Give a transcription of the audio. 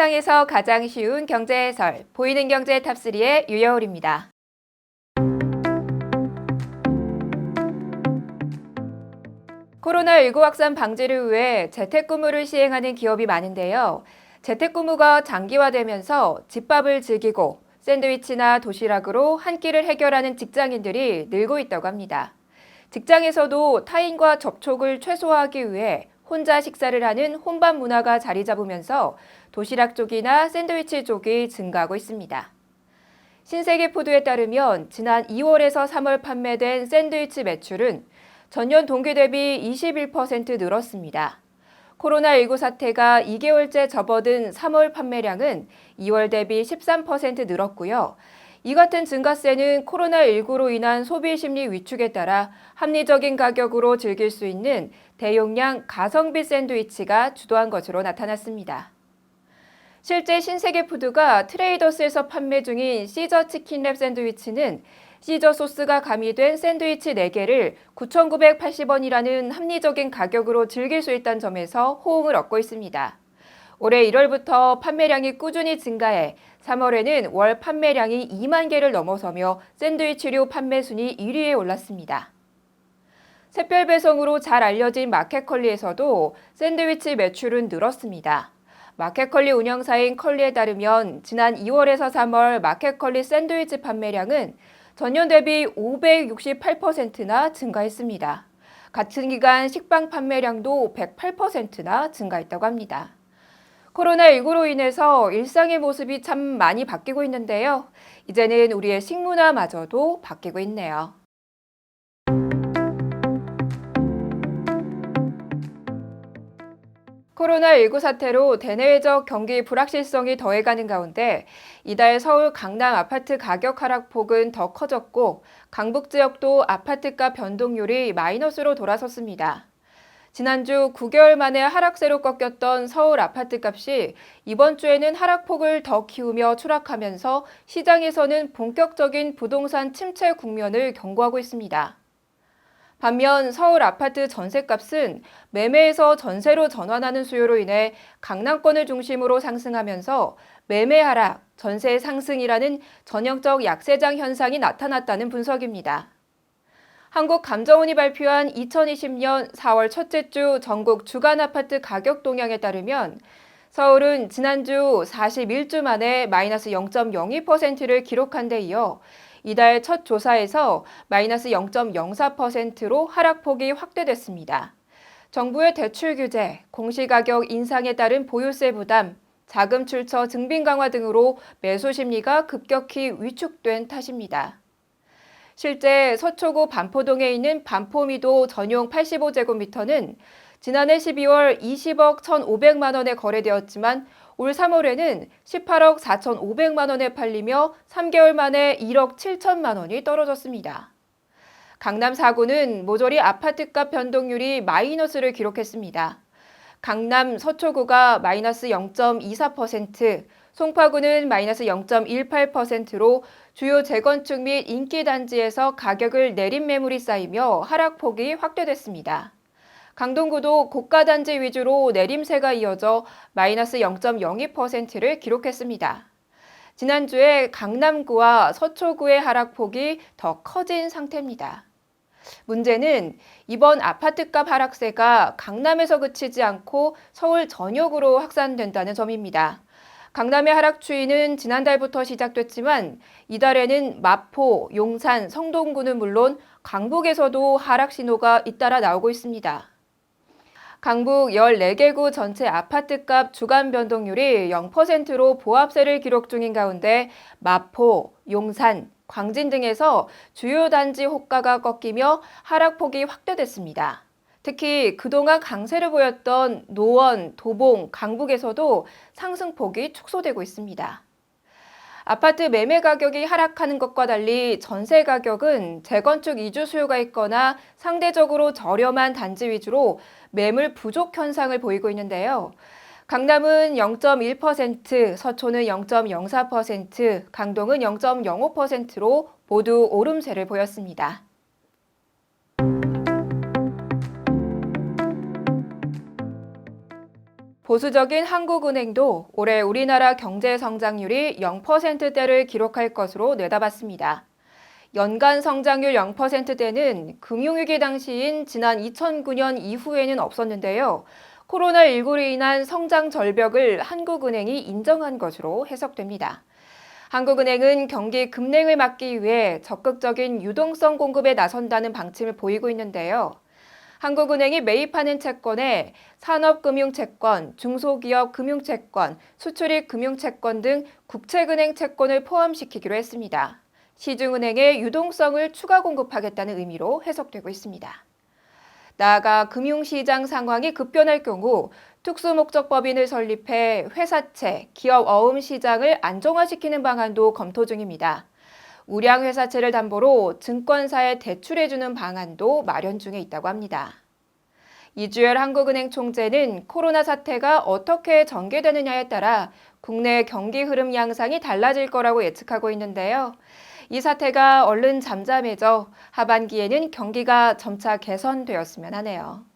세상에서 가장 쉬운 경제 해설, 보이는 경제 탑3의 유여울입니다. 코로나19 확산 방지를 위해 재택근무를 시행하는 기업이 많은데요. 재택근무가 장기화되면서 집밥을 즐기고 샌드위치나 도시락으로 한 끼를 해결하는 직장인들이 늘고 있다고 합니다. 직장에서도 타인과 접촉을 최소화하기 위해 혼자 식사를 하는 혼밥 문화가 자리 잡으면서 도시락 쪽이나 샌드위치 쪽이 증가하고 있습니다. 신세계푸드에 따르면 지난 2월에서 3월 판매된 샌드위치 매출은 전년 동기 대비 21% 늘었습니다. 코로나19 사태가 2개월째 접어든 3월 판매량은 2월 대비 13% 늘었고요. 이 같은 증가세는 코로나19로 인한 소비 심리 위축에 따라 합리적인 가격으로 즐길 수 있는 대용량 가성비 샌드위치가 주도한 것으로 나타났습니다. 실제 신세계푸드가 트레이더스에서 판매 중인 시저 치킨랩 샌드위치는 시저 소스가 가미된 샌드위치 4개를 9,980원이라는 합리적인 가격으로 즐길 수 있다는 점에서 호응을 얻고 있습니다. 올해 1월부터 판매량이 꾸준히 증가해 3월에는 월 판매량이 2만 개를 넘어서며 샌드위치류 판매 순위 1위에 올랐습니다. 샛별 배송으로 잘 알려진 마켓컬리에서도 샌드위치 매출은 늘었습니다. 마켓컬리 운영사인 컬리에 따르면 지난 2월에서 3월 마켓컬리 샌드위치 판매량은 전년 대비 568%나 증가했습니다. 같은 기간 식빵 판매량도 108%나 증가했다고 합니다. 코로나19로 인해서 일상의 모습이 참 많이 바뀌고 있는데요. 이제는 우리의 식문화마저도 바뀌고 있네요. 코로나19 사태로 대내외적 경기 불확실성이 더해가는 가운데 이달 서울 강남 아파트 가격 하락폭은 더 커졌고 강북 지역도 아파트가 변동률이 마이너스로 돌아섰습니다. 지난주 9개월 만에 하락세로 꺾였던 서울 아파트값이 이번 주에는 하락폭을 더 키우며 추락하면서 시장에서는 본격적인 부동산 침체 국면을 경고하고 있습니다. 반면 서울 아파트 전셋값은 매매에서 전세로 전환하는 수요로 인해 강남권을 중심으로 상승하면서 매매 하락, 전세 상승이라는 전형적 약세장 현상이 나타났다는 분석입니다. 한국감정원이 발표한 2020년 4월 첫째 주 전국 주간 아파트 가격 동향에 따르면 서울은 지난주 41주 만에 마이너스 0.02%를 기록한 데 이어 이달 첫 조사에서 마이너스 0.04%로 하락폭이 확대됐습니다. 정부의 대출 규제, 공시가격 인상에 따른 보유세 부담, 자금 출처 증빙 강화 등으로 매수 심리가 급격히 위축된 탓입니다. 실제 서초구 반포동에 있는 반포미도 전용 85제곱미터는 지난해 12월 20억 1,500만 원에 거래되었지만 올 3월에는 18억 4,500만 원에 팔리며 3개월 만에 1억 7천만 원이 떨어졌습니다. 강남 4구는 모조리 아파트값 변동률이 마이너스를 기록했습니다. 강남 서초구가 마이너스 0.24%, 송파구는 마이너스 0.18%로 주요 재건축 및 인기 단지에서 가격을 내린 매물이 쌓이며 하락폭이 확대됐습니다. 강동구도 고가 단지 위주로 내림세가 이어져 마이너스 0.02%를 기록했습니다. 지난주에 강남구와 서초구의 하락폭이 더 커진 상태입니다. 문제는 이번 아파트값 하락세가 강남에서 그치지 않고 서울 전역으로 확산된다는 점입니다. 강남의 하락 추이는 지난달부터 시작됐지만 이달에는 마포, 용산, 성동구는 물론 강북에서도 하락 신호가 잇따라 나오고 있습니다. 강북 14개구 전체 아파트값 주간 변동률이 0%로 보합세를 기록 중인 가운데 마포, 용산, 광진 등에서 주요 단지 호가가 꺾이며 하락폭이 확대됐습니다. 특히 그동안 강세를 보였던 노원, 도봉, 강북에서도 상승폭이 축소되고 있습니다. 아파트 매매 가격이 하락하는 것과 달리 전세 가격은 재건축 이주 수요가 있거나 상대적으로 저렴한 단지 위주로 매물 부족 현상을 보이고 있는데요. 강남은 0.1%, 서초는 0.04%, 강동은 0.05%로 모두 오름세를 보였습니다. 보수적인 한국은행도 올해 우리나라 경제 성장률이 0%대를 기록할 것으로 내다봤습니다. 연간 성장률 0%대는 금융위기 당시인 지난 2009년 이후에는 없었는데요. 코로나19로 인한 성장 절벽을 한국은행이 인정한 것으로 해석됩니다. 한국은행은 경기 급냉을 막기 위해 적극적인 유동성 공급에 나선다는 방침을 보이고 있는데요. 한국은행이 매입하는 채권에 산업금융채권, 중소기업 금융채권, 수출입 금융채권 등 국책은행 채권을 포함시키기로 했습니다. 시중은행에 유동성을 추가 공급하겠다는 의미로 해석되고 있습니다. 나아가 금융시장 상황이 급변할 경우 특수목적법인을 설립해 회사채, 기업 어음 시장을 안정화시키는 방안도 검토 중입니다. 우량회사채를 담보로 증권사에 대출해주는 방안도 마련 중에 있다고 합니다. 이주열 한국은행 총재는 코로나 사태가 어떻게 전개되느냐에 따라 국내 경기 흐름 양상이 달라질 거라고 예측하고 있는데요. 이 사태가 얼른 잠잠해져 하반기에는 경기가 점차 개선되었으면 하네요.